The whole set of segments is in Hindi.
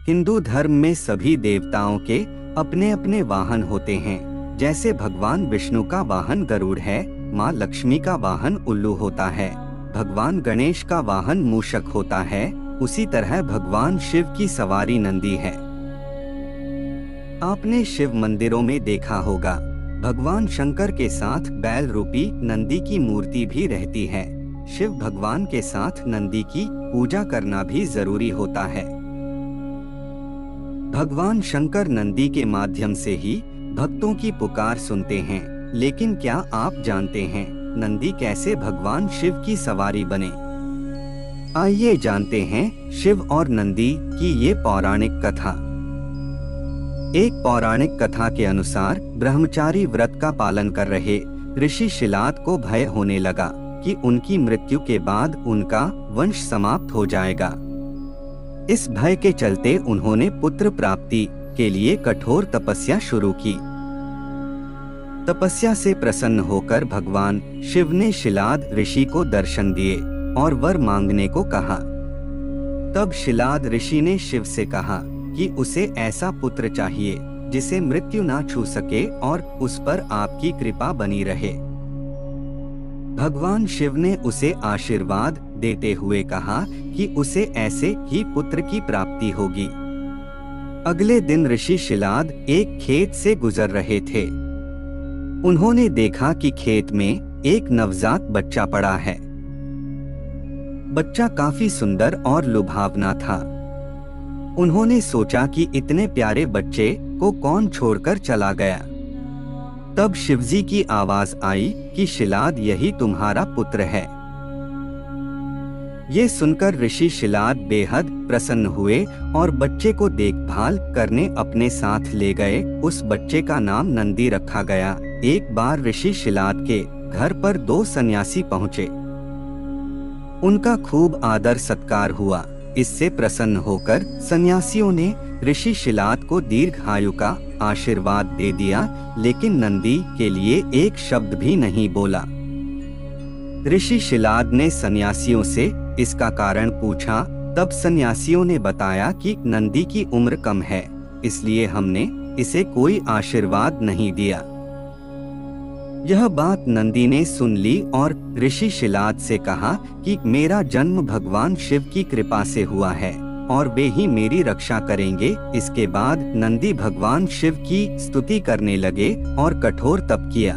हिंदू धर्म में सभी देवताओं के अपने अपने वाहन होते हैं। जैसे भगवान विष्णु का वाहन गरुड़ है, माँ लक्ष्मी का वाहन उल्लू होता है, भगवान गणेश का वाहन मूषक होता है, उसी तरह भगवान शिव की सवारी नंदी है। आपने शिव मंदिरों में देखा होगा, भगवान शंकर के साथ बैल रूपी नंदी की मूर्ति भी रहती है। शिव भगवान के साथ नंदी की पूजा करना भी जरूरी होता है। भगवान शंकर नंदी के माध्यम से ही भक्तों की पुकार सुनते हैं। लेकिन क्या आप जानते हैं नंदी कैसे भगवान शिव की सवारी बने? आइए जानते हैं शिव और नंदी की ये पौराणिक कथा। एक पौराणिक कथा के अनुसार ब्रह्मचारी व्रत का पालन कर रहे ऋषि शिलाद को भय होने लगा कि उनकी मृत्यु के बाद उनका वंश समाप्त हो जाएगा। इस भय के चलते उन्होंने पुत्र प्राप्ति के लिए कठोर तपस्या शुरू की। तपस्या से प्रसन्न होकर भगवान शिव ने शिलाद ऋषि को दर्शन दिए और वर मांगने को कहा। तब शिलाद ऋषि ने शिव से कहा कि उसे ऐसा पुत्र चाहिए जिसे मृत्यु ना छू सके और उस पर आपकी कृपा बनी रहे। भगवान शिव ने उसे आशीर्वाद देते हुए कहा कि उसे ऐसे ही पुत्र की प्राप्ति होगी। अगले दिन ऋषि शिलाद एक खेत से गुजर रहे थे। उन्होंने देखा कि खेत में एक नवजात बच्चा पड़ा है। बच्चा काफी सुंदर और लुभावना था। उन्होंने सोचा कि इतने प्यारे बच्चे को कौन छोड़कर चला गया। तब शिवजी की आवाज आई कि शिलाद यही तुम्हारा पुत्र है। ये सुनकर ऋषि शिलाद बेहद प्रसन्न हुए और बच्चे को देखभाल करने अपने साथ ले गए। उस बच्चे का नाम नंदी रखा गया। एक बार ऋषि शिलाद के घर पर 2 सन्यासी पहुँचे। उनका खूब आदर सत्कार हुआ। इससे प्रसन्न होकर सन्यासियों ने ऋषि शिलाद को दीर्घायु का आशीर्वाद दे दिया, लेकिन नंदी के लिए एक शब्द भी नहीं बोला। ऋषि शिलाद ने सन्यासियों से इसका कारण पूछा। तब सन्यासियों ने बताया कि नंदी की उम्र कम है, इसलिए हमने इसे कोई आशीर्वाद नहीं दिया। यह बात नंदी ने सुन ली और ऋषि शिलाद से कहा कि मेरा जन्म भगवान शिव की कृपा से हुआ है और वे ही मेरी रक्षा करेंगे। इसके बाद नंदी भगवान शिव की स्तुति करने लगे और कठोर तप किया।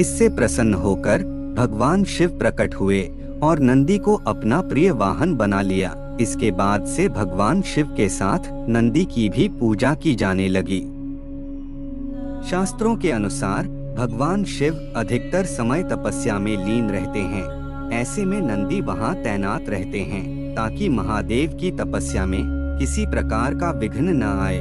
इससे प्रसन्न होकर भगवान शिव प्रकट हुए और नंदी को अपना प्रिय वाहन बना लिया। इसके बाद से भगवान शिव के साथ नंदी की भी पूजा की जाने लगी। शास्त्रों के अनुसार भगवान शिव अधिकतर समय तपस्या में लीन रहते हैं। ऐसे में नंदी वहां तैनात रहते हैं ताकि महादेव की तपस्या में किसी प्रकार का विघ्न न आए।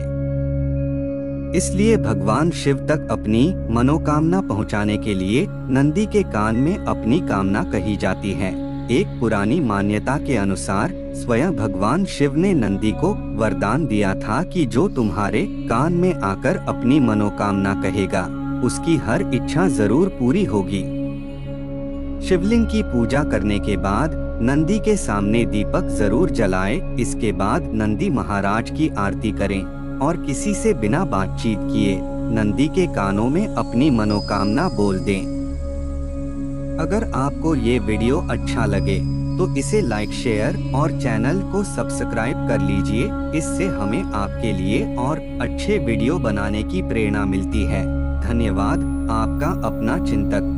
इसलिए भगवान शिव तक अपनी मनोकामना पहुंचाने के लिए नंदी के कान में अपनी कामना कही जाती है। एक पुरानी मान्यता के अनुसार स्वयं भगवान शिव ने नंदी को वरदान दिया था कि जो तुम्हारे कान में आकर अपनी मनोकामना कहेगा उसकी हर इच्छा जरूर पूरी होगी। शिवलिंग की पूजा करने के बाद नंदी के सामने दीपक जरूर जलाए। इसके बाद नंदी महाराज की आरती करें और किसी से बिना बातचीत किए नंदी के कानों में अपनी मनोकामना बोल दें। अगर आपको ये वीडियो अच्छा लगे तो इसे लाइक, शेयर और चैनल को सब्सक्राइब कर लीजिए। इससे हमें आपके लिए और अच्छे वीडियो बनाने की प्रेरणा मिलती है। धन्यवाद। आपका अपना चिंतक।